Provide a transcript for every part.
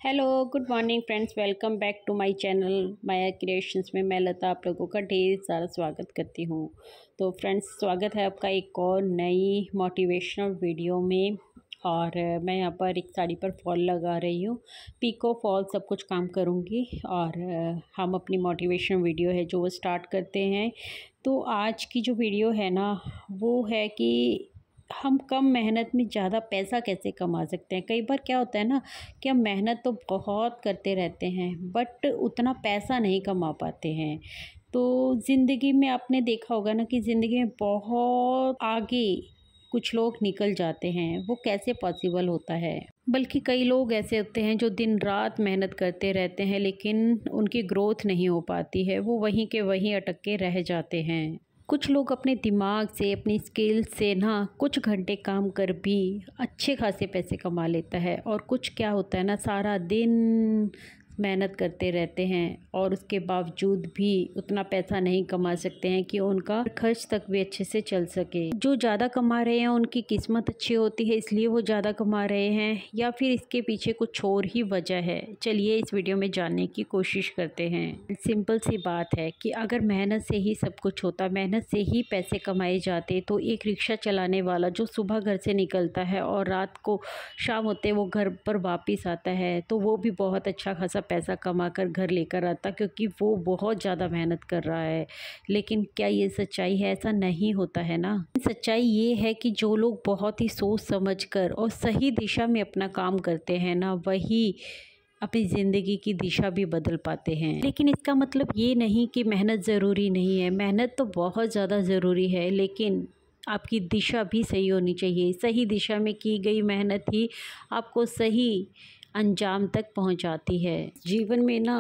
Hello good morning friends, welcome back to my channel Maya Creations में मैं लता आप लोगों का ढेर सारा स्वागत करती हूँ। तो फ्रेंड्स, स्वागत है आपका एक और नई मोटिवेशनल वीडियो में। और मैं यहाँ पर एक साड़ी पर फॉल लगा रही हूँ, पिको फॉल सब कुछ काम करूँगी। और हम अपनी मोटिवेशनल वीडियो है जो वो स्टार्ट करते हैं। तो आज की जो वीडियो है ना, वो है कि हम कम मेहनत में ज़्यादा पैसा कैसे कमा सकते हैं। कई बार क्या होता है ना कि हम मेहनत तो बहुत करते रहते हैं बट उतना पैसा नहीं कमा पाते हैं। तो ज़िंदगी में आपने देखा होगा ना कि ज़िंदगी में बहुत आगे कुछ लोग निकल जाते हैं। वो कैसे पॉसिबल होता है? बल्कि कई लोग ऐसे होते हैं जो दिन रात मेहनत करते रहते हैं लेकिन उनकी ग्रोथ नहीं हो पाती है, वो वहीं के वहीं अटक के रह जाते हैं। कुछ लोग अपने दिमाग से, अपनी स्किल से ना कुछ घंटे काम कर भी अच्छे खासे पैसे कमा लेता है। और कुछ क्या होता है ना, सारा दिन मेहनत करते रहते हैं और उसके बावजूद भी उतना पैसा नहीं कमा सकते हैं कि उनका खर्च तक भी अच्छे से चल सके। जो ज़्यादा कमा रहे हैं उनकी किस्मत अच्छी होती है, इसलिए वो ज़्यादा कमा रहे हैं, या फिर इसके पीछे कुछ और ही वजह है। चलिए इस वीडियो में जानने की कोशिश करते हैं। सिंपल सी बात है कि अगर मेहनत से ही सब कुछ होता, मेहनत से ही पैसे कमाए जाते, तो एक रिक्शा चलाने वाला जो सुबह घर से निकलता है और रात को शाम होते वो घर पर वापस आता है, तो वो भी बहुत अच्छा खासा पैसा कमा कर घर लेकर आता, क्योंकि वो बहुत ज़्यादा मेहनत कर रहा है। लेकिन क्या ये सच्चाई है? ऐसा नहीं होता है ना। सच्चाई ये है कि जो लोग बहुत ही सोच समझकर और सही दिशा में अपना काम करते हैं ना, वही अपनी ज़िंदगी की दिशा भी बदल पाते हैं। लेकिन इसका मतलब ये नहीं कि मेहनत ज़रूरी नहीं है। मेहनत तो बहुत ज़्यादा ज़रूरी है, लेकिन आपकी दिशा भी सही होनी चाहिए। सही दिशा में की गई मेहनत ही आपको सही अंजाम तक पहुंचाती है। जीवन में ना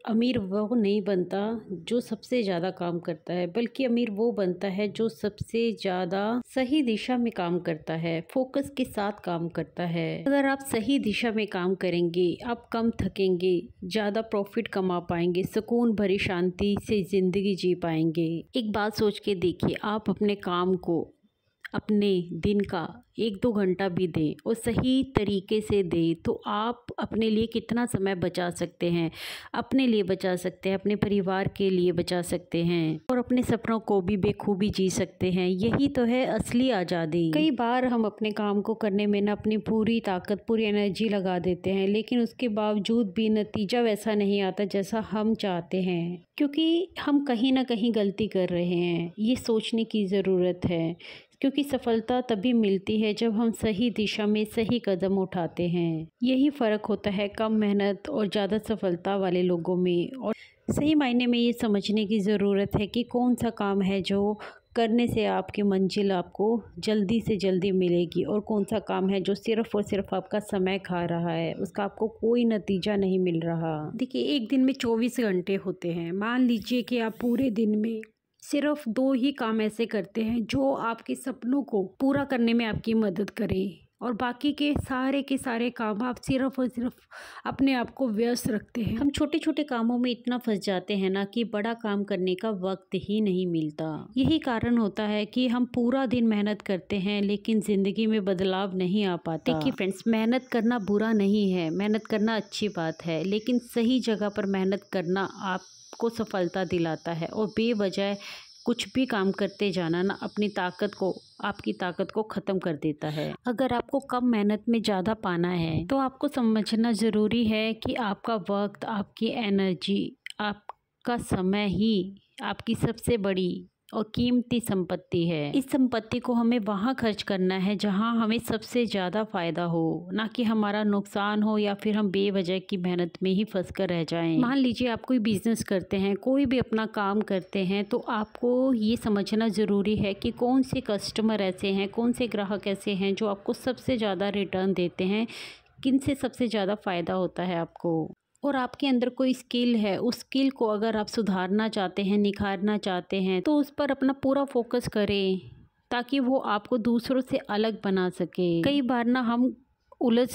अमीर वो नहीं बनता जो सबसे ज़्यादा काम करता है, बल्कि अमीर वो बनता है जो सबसे ज़्यादा सही दिशा में काम करता है, फोकस के साथ काम करता है। अगर आप सही दिशा में काम करेंगे, आप कम थकेंगे, ज़्यादा प्रॉफिट कमा पाएंगे, सुकून भरी शांति से ज़िंदगी जी पाएंगे। एक बात सोच के देखिए, आप अपने काम को अपने दिन का 1-2 घंटा भी दें और सही तरीके से दें, तो आप अपने लिए कितना समय बचा सकते हैं। अपने लिए बचा सकते हैं, अपने परिवार के लिए बचा सकते हैं और अपने सपनों को भी बेखूबी जी सकते हैं। यही तो है असली आज़ादी। कई बार हम अपने काम को करने में ना अपनी पूरी ताकत, पूरी एनर्जी लगा देते हैं, लेकिन उसके बावजूद भी नतीजा वैसा नहीं आता जैसा हम चाहते हैं, क्योंकि हम कहीं ना कहीं गलती कर रहे हैं। ये सोचने की ज़रूरत है, क्योंकि सफलता तभी मिलती है जब हम सही दिशा में सही कदम उठाते हैं। यही फ़र्क होता है कम मेहनत और ज़्यादा सफलता वाले लोगों में। और सही मायने में ये समझने की ज़रूरत है कि कौन सा काम है जो करने से आपकी मंजिल आपको जल्दी से जल्दी मिलेगी, और कौन सा काम है जो सिर्फ़ और सिर्फ आपका समय खा रहा है, उसका आपको कोई नतीजा नहीं मिल रहा। देखिए, एक दिन में 24 घंटे होते हैं। मान लीजिए कि आप पूरे दिन में सिर्फ 2 ही काम ऐसे करते हैं जो आपके सपनों को पूरा करने में आपकी मदद करें, और बाकी के सारे काम आप सिर्फ और सिर्फ अपने आप को व्यस्त रखते हैं। हम छोटे छोटे कामों में इतना फंस जाते हैं ना कि बड़ा काम करने का वक्त ही नहीं मिलता। यही कारण होता है कि हम पूरा दिन मेहनत करते हैं लेकिन ज़िंदगी में बदलाव नहीं आ पाता। देखिए फ्रेंड्स, मेहनत करना बुरा नहीं है, मेहनत करना अच्छी बात है, लेकिन सही जगह पर मेहनत करना आपको सफलता दिलाता है। और बेवजह कुछ भी काम करते जाना ना आपकी ताकत को ख़त्म कर देता है। अगर आपको कम मेहनत में ज़्यादा पाना है तो आपको समझना ज़रूरी है कि आपका वक्त, आपकी एनर्जी, आपका समय ही आपकी सबसे बड़ी और कीमती संपत्ति है। इस संपत्ति को हमें वहाँ खर्च करना है जहाँ हमें सबसे ज़्यादा फ़ायदा हो, ना कि हमारा नुकसान हो या फिर हम बेवजह की मेहनत में ही फंस कर रह जाएं। मान लीजिए आप कोई बिजनेस करते हैं, कोई भी अपना काम करते हैं, तो आपको ये समझना ज़रूरी है कि कौन से कस्टमर ऐसे हैं, कौन से ग्राहक ऐसे हैं जो आपको सबसे ज़्यादा रिटर्न देते हैं, किन से सबसे ज़्यादा फ़ायदा होता है आपको। और आपके अंदर कोई स्किल है, उस स्किल को अगर आप सुधारना चाहते हैं, निखारना चाहते हैं, तो उस पर अपना पूरा फोकस करें ताकि वो आपको दूसरों से अलग बना सके। कई बार ना हम उलझ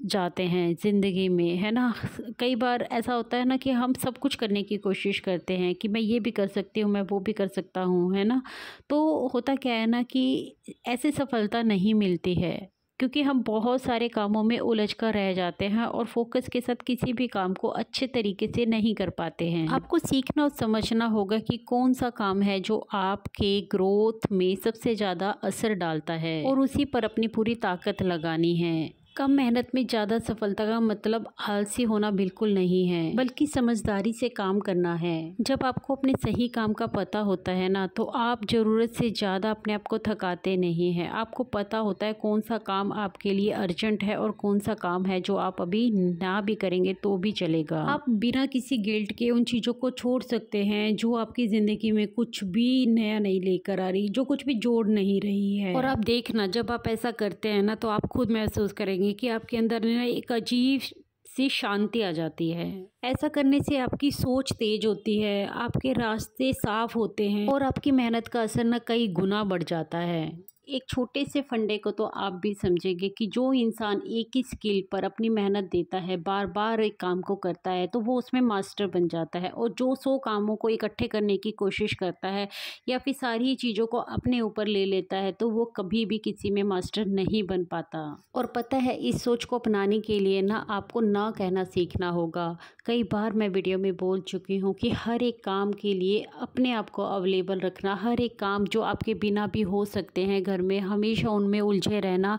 जाते हैं ज़िंदगी में, है ना। कई बार ऐसा होता है ना कि हम सब कुछ करने की कोशिश करते हैं कि मैं ये भी कर सकती हूँ, मैं वो भी कर सकता हूँ, है ना। तो होता क्या है ना कि ऐसे सफलता नहीं मिलती है, क्योंकि हम बहुत सारे कामों में उलझ कर रह जाते हैं और फोकस के साथ किसी भी काम को अच्छे तरीके से नहीं कर पाते हैं। आपको सीखना और समझना होगा कि कौन सा काम है जो आपके ग्रोथ में सबसे ज़्यादा असर डालता है और उसी पर अपनी पूरी ताकत लगानी है। कम मेहनत में ज़्यादा सफलता का मतलब आलसी होना बिल्कुल नहीं है, बल्कि समझदारी से काम करना है। जब आपको अपने सही काम का पता होता है ना, तो आप ज़रूरत से ज़्यादा अपने आप को थकाते नहीं हैं। आपको पता होता है कौन सा काम आपके लिए अर्जेंट है और कौन सा काम है जो आप अभी ना भी करेंगे तो भी चलेगा। आप बिना किसी गिल्ट के उन चीज़ों को छोड़ सकते हैं जो आपकी ज़िंदगी में कुछ भी नया नहीं लेकर आ रही, जो कुछ भी जोड़ नहीं रही है। और आप देखना, जब आप ऐसा करते हैं ना, तो आप खुद महसूस करेंगे कि आपके अंदर ना एक अजीब सी शांति आ जाती है। ऐसा करने से आपकी सोच तेज होती है, आपके रास्ते साफ होते हैं और आपकी मेहनत का असर ना कई गुना बढ़ जाता है। एक छोटे से फंडे को तो आप भी समझेंगे कि जो इंसान एक ही स्किल पर अपनी मेहनत देता है, बार बार एक काम को करता है, तो वो उसमें मास्टर बन जाता है। और जो 100 कामों को इकट्ठे करने की कोशिश करता है या फिर सारी चीज़ों को अपने ऊपर ले लेता है, तो वो कभी भी किसी में मास्टर नहीं बन पाता। और पता है, इस सोच को अपनाने के लिए ना आपको ना कहना सीखना होगा। कई बार मैं वीडियो में बोल चुकी हूँ कि हर एक काम के लिए अपने आप को अवेलेबल रखना, हर एक काम जो आपके बिना भी हो सकते हैं घर में, हमेशा उनमें उलझे रहना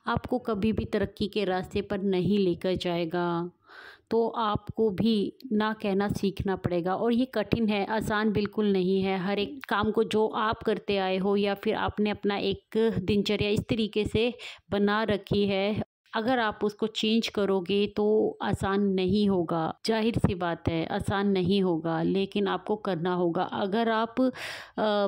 आपको कभी भी तरक्की के रास्ते पर नहीं लेकर जाएगा। तो आपको भी ना कहना सीखना पड़ेगा और ये कठिन है, आसान बिल्कुल नहीं है। हर एक काम को जो आप करते आए हो या फिर आपने अपना एक दिनचर्या इस तरीके से बना रखी है, अगर आप उसको चेंज करोगे तो आसान नहीं होगा। जाहिर सी बात है, आसान नहीं होगा, लेकिन आपको करना होगा। अगर आप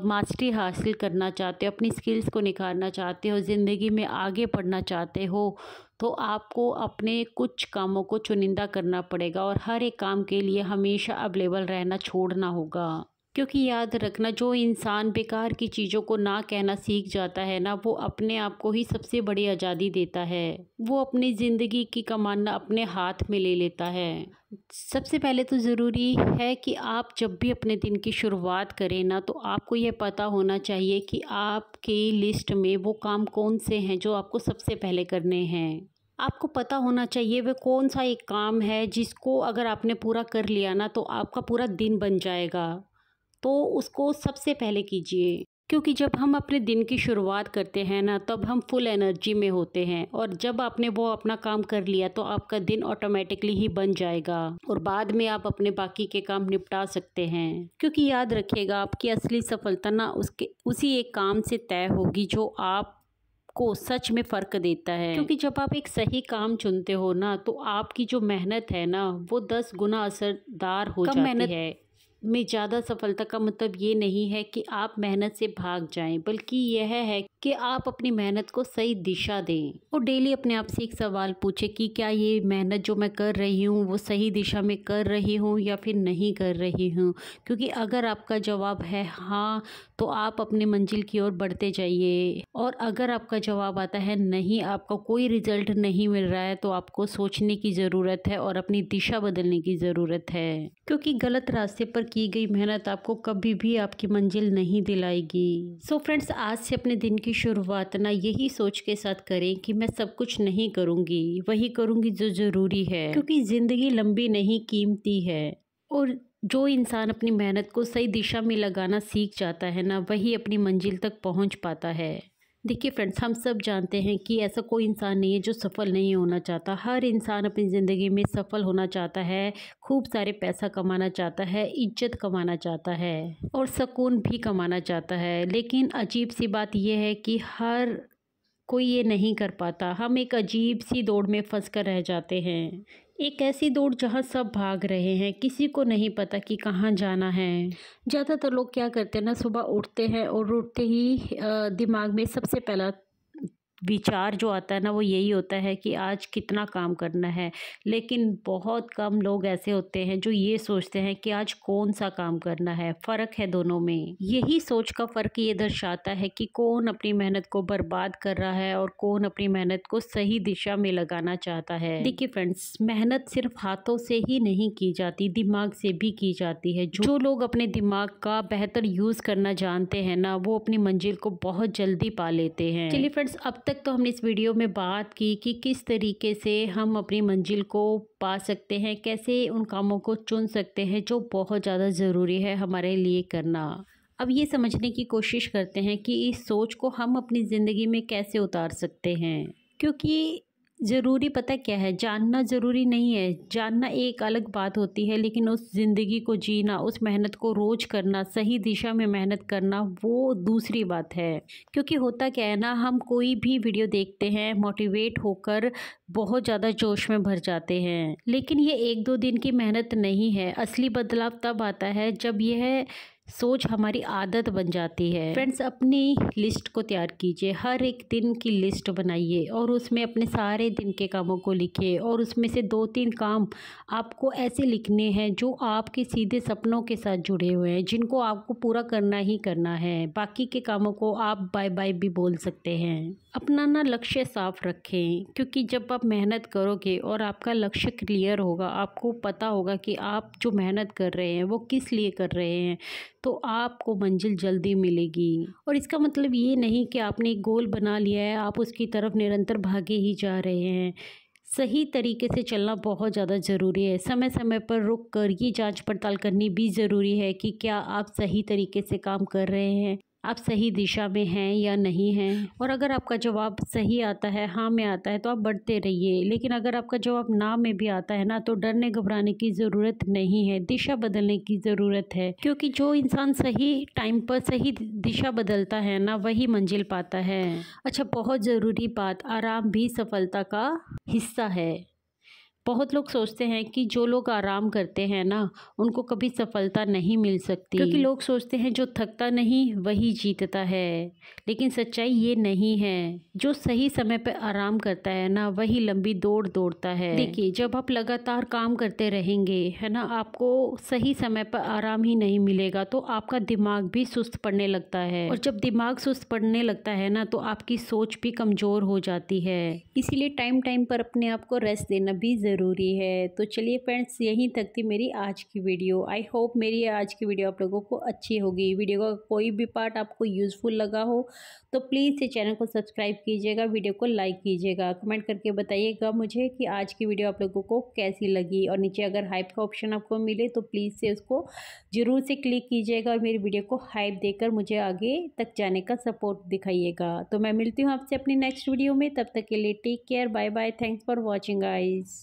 मास्टरी हासिल करना चाहते हो, अपनी स्किल्स को निखारना चाहते हो, ज़िंदगी में आगे बढ़ना चाहते हो, तो आपको अपने कुछ कामों को चुनिंदा करना पड़ेगा और हर एक काम के लिए हमेशा अवेलेबल रहना छोड़ना होगा। क्योंकि याद रखना, जो इंसान बेकार की चीज़ों को ना कहना सीख जाता है ना, वो अपने आप को ही सबसे बड़ी आज़ादी देता है। वो अपनी ज़िंदगी की कमान अपने हाथ में ले लेता है। सबसे पहले तो ज़रूरी है कि आप जब भी अपने दिन की शुरुआत करें ना, तो आपको यह पता होना चाहिए कि आपकी लिस्ट में वो काम कौन से हैं जो आपको सबसे पहले करने हैं। आपको पता होना चाहिए वह कौन सा एक काम है जिसको अगर आपने पूरा कर लिया ना, तो आपका पूरा दिन बन जाएगा। तो उसको सबसे पहले कीजिए, क्योंकि जब हम अपने दिन की शुरुआत करते हैं ना, तब हम फुल एनर्जी में होते हैं और जब आपने वो अपना काम कर लिया तो आपका दिन ऑटोमेटिकली ही बन जाएगा और बाद में आप अपने बाकी के काम निपटा सकते हैं। क्योंकि याद रखिएगा, आपकी असली सफलता ना उसी एक काम से तय होगी जो आप को सच में फ़र्क देता है। क्योंकि जब आप एक सही काम चुनते हो ना, तो आपकी जो मेहनत है ना, वो 10 गुना असरदार हो जाती है। में ज़्यादा सफलता का मतलब ये नहीं है कि आप मेहनत से भाग जाएं, बल्कि यह है कि आप अपनी मेहनत को सही दिशा दें और डेली अपने आप से एक सवाल पूछें कि क्या ये मेहनत जो मैं कर रही हूँ वो सही दिशा में कर रही हूँ या फिर नहीं कर रही हूँ। क्योंकि अगर आपका जवाब है हाँ, तो आप अपनी मंजिल की ओर बढ़ते जाइए, और अगर आपका जवाब आता है नहीं, आपका कोई रिजल्ट नहीं मिल रहा है, तो आपको सोचने की ज़रूरत है और अपनी दिशा बदलने की ज़रूरत है। क्योंकि गलत रास्ते पर की गई मेहनत आपको कभी भी आपकी मंजिल नहीं दिलाएगी। सो फ्रेंड्स, आज से अपने दिन की शुरुआत ना यही सोच के साथ करें कि मैं सब कुछ नहीं करूँगी, वही करूँगी जो ज़रूरी है। क्योंकि ज़िंदगी लंबी नहीं, कीमती है। और जो इंसान अपनी मेहनत को सही दिशा में लगाना सीख जाता है ना, वही अपनी मंजिल तक पहुँच पाता है। देखिए फ्रेंड्स, हम सब जानते हैं कि ऐसा कोई इंसान नहीं है जो सफल नहीं होना चाहता। हर इंसान अपनी ज़िंदगी में सफल होना चाहता है, खूब सारे पैसा कमाना चाहता है, इज्जत कमाना चाहता है और सुकून भी कमाना चाहता है। लेकिन अजीब सी बात यह है कि हर कोई ये नहीं कर पाता। हम एक अजीब सी दौड़ में फंस कर रह जाते हैं, एक ऐसी दौड़ जहाँ सब भाग रहे हैं, किसी को नहीं पता कि कहाँ जाना है। ज़्यादातर लोग क्या करते हैं ना, सुबह उठते हैं और उठते ही दिमाग में सबसे पहला विचार जो आता है ना, वो यही होता है कि आज कितना काम करना है। लेकिन बहुत कम लोग ऐसे होते हैं जो ये सोचते हैं कि आज कौन सा काम करना है। फ़र्क है दोनों में। यही सोच का फ़र्क ये दर्शाता है कि कौन अपनी मेहनत को बर्बाद कर रहा है और कौन अपनी मेहनत को सही दिशा में लगाना चाहता है। देखिए फ्रेंड्स, मेहनत सिर्फ हाथों से ही नहीं की जाती, दिमाग से भी की जाती है। जो लोग अपने दिमाग का बेहतर यूज़ करना जानते हैं ना, वो अपनी मंजिल को बहुत जल्दी पा लेते हैं। चलिए फ्रेंड्स, अब तक तो हमने इस वीडियो में बात की कि किस तरीके से हम अपनी मंजिल को पा सकते हैं, कैसे उन कामों को चुन सकते हैं जो बहुत ज़्यादा ज़रूरी है हमारे लिए करना। अब ये समझने की कोशिश करते हैं कि इस सोच को हम अपनी ज़िंदगी में कैसे उतार सकते हैं, क्योंकि ज़रूरी पता क्या है, जानना ज़रूरी नहीं है। जानना एक अलग बात होती है, लेकिन उस ज़िंदगी को जीना, उस मेहनत को रोज़ करना, सही दिशा में मेहनत करना, वो दूसरी बात है। क्योंकि होता क्या है ना, हम कोई भी वीडियो देखते हैं, मोटिवेट होकर बहुत ज़्यादा जोश में भर जाते हैं, लेकिन ये 1-2 दिन की मेहनत नहीं है। असली बदलाव तब आता है जब यह सोच हमारी आदत बन जाती है। फ्रेंड्स, अपनी लिस्ट को तैयार कीजिए, हर एक दिन की लिस्ट बनाइए और उसमें अपने सारे दिन के कामों को लिखिए, और उसमें से 2-3 काम आपको ऐसे लिखने हैं जो आपके सीधे सपनों के साथ जुड़े हुए हैं, जिनको आपको पूरा करना ही करना है। बाकी के कामों को आप बाय बाय भी बोल सकते हैं। अपना ना लक्ष्य साफ रखें, क्योंकि जब आप मेहनत करोगे और आपका लक्ष्य क्लियर होगा, आपको पता होगा कि आप जो मेहनत कर रहे हैं वो किस लिए कर रहे हैं, तो आपको मंजिल जल्दी मिलेगी। और इसका मतलब ये नहीं कि आपने एक गोल बना लिया है, आप उसकी तरफ निरंतर भागे ही जा रहे हैं। सही तरीके से चलना बहुत ज़्यादा ज़रूरी है। समय समय पर रुक कर ये जांच पड़ताल करनी भी ज़रूरी है कि क्या आप सही तरीके से काम कर रहे हैं, आप सही दिशा में हैं या नहीं हैं। और अगर आपका जवाब सही आता है, हाँ में आता है, तो आप बढ़ते रहिए। लेकिन अगर आपका जवाब ना में भी आता है ना, तो डरने घबराने की ज़रूरत नहीं है, दिशा बदलने की ज़रूरत है। क्योंकि जो इंसान सही टाइम पर सही दिशा बदलता है ना, वही मंजिल पाता है। अच्छा, बहुत ज़रूरी बात, आराम भी सफलता का हिस्सा है। बहुत लोग सोचते हैं कि जो लोग आराम करते हैं ना, उनको कभी सफलता नहीं मिल सकती, क्योंकि लोग सोचते हैं जो थकता नहीं वही जीतता है। लेकिन सच्चाई ये नहीं है। जो सही समय पर आराम करता है ना, वही लंबी दौड़ दौड़ता है। देखिए, जब आप लगातार काम करते रहेंगे है ना, आपको सही समय पर आराम ही नहीं मिलेगा, तो आपका दिमाग भी सुस्त पड़ने लगता है, और जब दिमाग सुस्त पड़ने लगता है ना, तो आपकी सोच भी कमज़ोर हो जाती है। इसीलिए टाइम टाइम पर अपने आप को रेस्ट देना भी ज़रूरी है। तो चलिए फ्रेंड्स, यहीं तक थी मेरी आज की वीडियो। आई होप मेरी आज की वीडियो आप लोगों को अच्छी होगी। वीडियो का कोई भी पार्ट आपको यूज़फुल लगा हो तो प्लीज़ इस चैनल को सब्सक्राइब कीजिएगा, वीडियो को लाइक कीजिएगा, कमेंट करके बताइएगा मुझे कि आज की वीडियो आप लोगों को कैसी लगी। और नीचे अगर हाइप का ऑप्शन आपको मिले तो प्लीज़ से उसको ज़रूर से क्लिक कीजिएगा और मेरी वीडियो को हाइप देकर मुझे आगे तक जाने का सपोर्ट दिखाइएगा। तो मैं मिलती हूँ आपसे अपनी नेक्स्ट वीडियो में, तब तक के लिए take care, bye bye, thanks for watching guys.